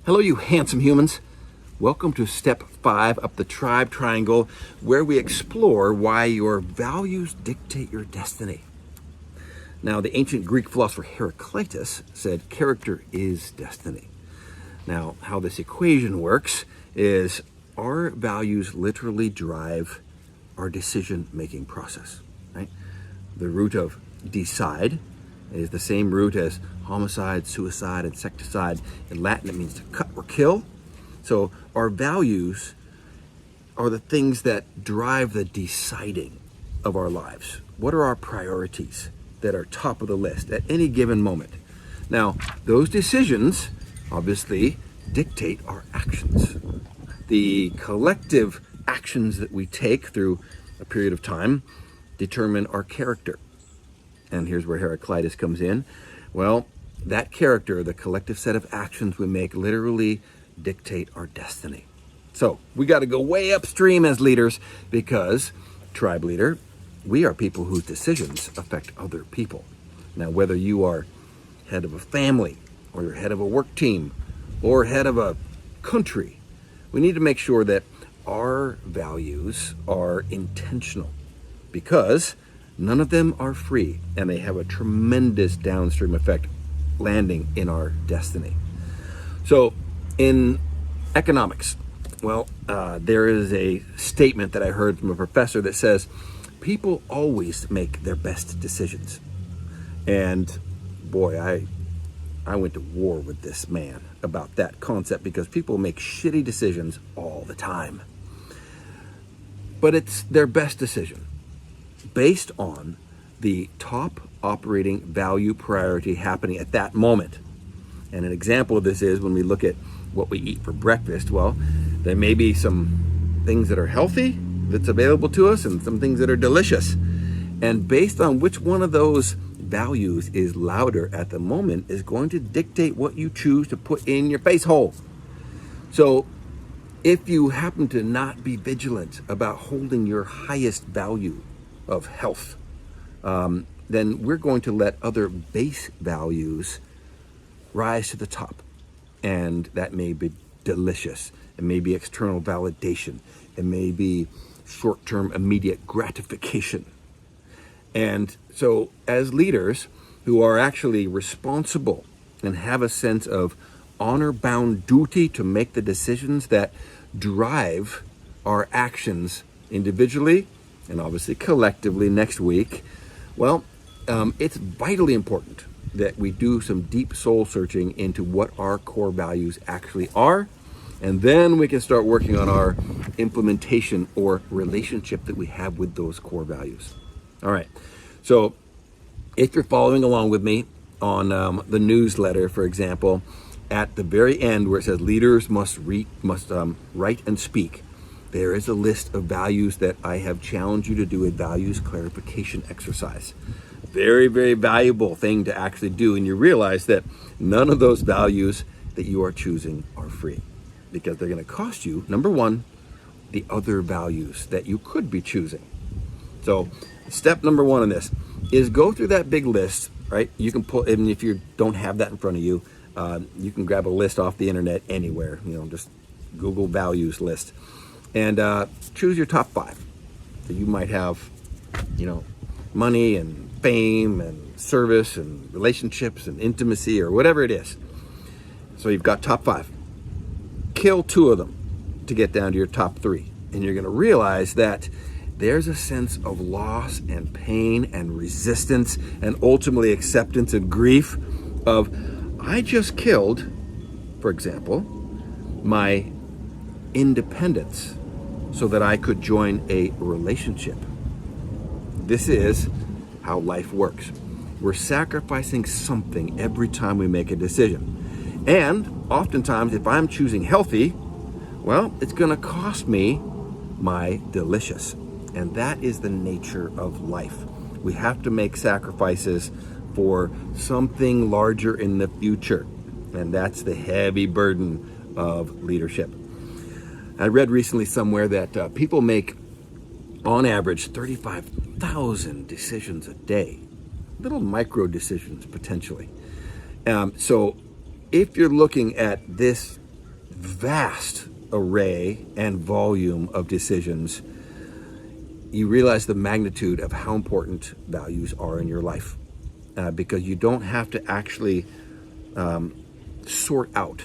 Hello, you handsome humans. Welcome to step 5 up the tribe triangle, where we explore why your values dictate your destiny. Now, the ancient Greek philosopher Heraclitus said character is destiny. Now, how this equation works is our values literally drive our decision-making process, right? The root of decide is the same root as homicide, suicide, insecticide. In Latin, it means to cut or kill. So our values are the things that drive the deciding of our lives. What are our priorities that are top of the list at any given moment? Now, those decisions obviously dictate our actions. The collective actions that we take through a period of time determine our character. And here's where Heraclitus comes in. Well, that character, the collective set of actions we make, literally dictate our destiny. So we got to go way upstream as leaders, because, tribe leader, we are people whose decisions affect other people. Now, whether you are head of a family, or you're head of a work team, or head of a country, we need to make sure that our values are intentional, because none of them are free, and they have a tremendous downstream effect landing in our destiny. So in economics, there is a statement that I heard from a professor that says, people always make their best decisions. And boy, I went to war with this man about that concept, because people make shitty decisions all the time. But it's their best decision, based on the top operating value priority happening at that moment. And an example of this is when we look at what we eat for breakfast. Well, there may be some things that are healthy that's available to us, and some things that are delicious. And based on which one of those values is louder at the moment is going to dictate what you choose to put in your face hole. So if you happen to not be vigilant about holding your highest value of health, then we're going to let other base values rise to the top. And that may be delicious. It may be external validation. It may be short-term immediate gratification. And so as leaders who are actually responsible and have a sense of honor-bound duty to make the decisions that drive our actions individually and obviously collectively next week, it's vitally important that we do some deep soul searching into what our core values actually are, and then we can start working on our implementation or relationship that we have with those core values. All right, so if you're following along with me on the newsletter, for example, at the very end where it says leaders must write and speak, there is a list of values that I have challenged you to do a values clarification exercise. Very, very valuable thing to actually do. And you realize that none of those values that you are choosing are free, because they're going to cost you, number one, the other values that you could be choosing. So step number 1 in this is go through that big list, right? You can pull, even if you don't have that in front of you, you can grab a list off the internet anywhere, just Google values list, and choose your top 5. So you might have, money and fame and service and relationships and intimacy or whatever it is. So you've got top 5. Kill 2 of them to get down to your top 3. And you're going to realize that there's a sense of loss and pain and resistance and ultimately acceptance and grief of, I just killed, for example, my independence so that I could join a relationship. This is how life works. We're sacrificing something every time we make a decision. And oftentimes, if I'm choosing healthy, it's going to cost me my delicious. And that is the nature of life. We have to make sacrifices for something larger in the future. And that's the heavy burden of leadership. I read recently somewhere that people make, on average, 35,000 decisions a day. Little micro decisions, potentially. So if you're looking at this vast array and volume of decisions, you realize the magnitude of how important values are in your life, because you don't have to actually sort out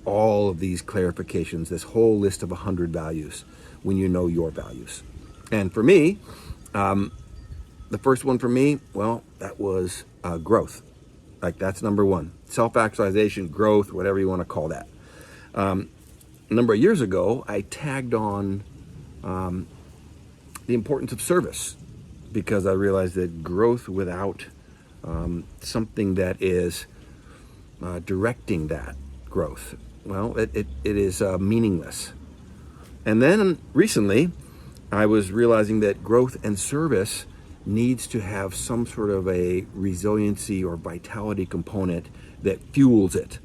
all of these clarifications, this whole list of 100 values, when you know your values. And for me, the first one for me, well, that was growth. Like, that's number one. Self-actualization, growth, whatever you want to call that. A number of years ago, I tagged on the importance of service, because I realized that growth without something that is directing that growth, well, it is meaningless. And then recently, I was realizing that growth and service needs to have some sort of a resiliency or vitality component that fuels it.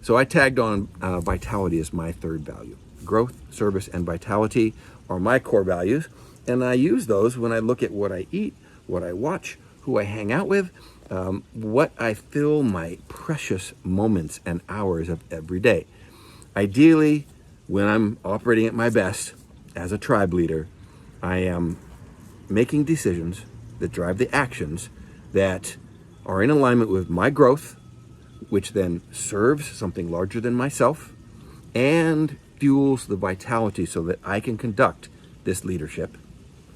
So I tagged on vitality as my third value. Growth, service, and vitality are my core values, and I use those when I look at what I eat, what I watch, who I hang out with, what I fill my precious moments and hours of every day. Ideally, when I'm operating at my best as a tribe leader, I am making decisions that drive the actions that are in alignment with my growth, which then serves something larger than myself and fuels the vitality so that I can conduct this leadership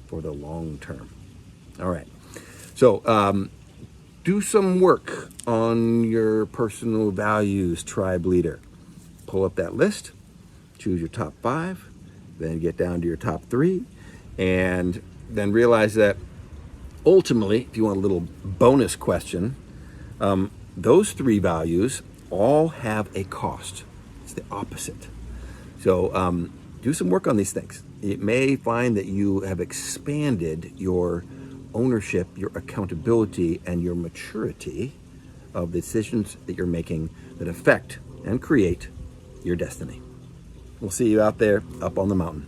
for the long term. All right. So do some work on your personal values, tribe leader. Pull up that list, choose your top 5, then get down to your top 3, and then realize that ultimately, if you want a little bonus question, those 3 values all have a cost. It's the opposite. So do some work on these things. You may find that you have expanded your ownership, your accountability, and your maturity of decisions that you're making that affect and create your destiny. We'll see you out there up on the mountain.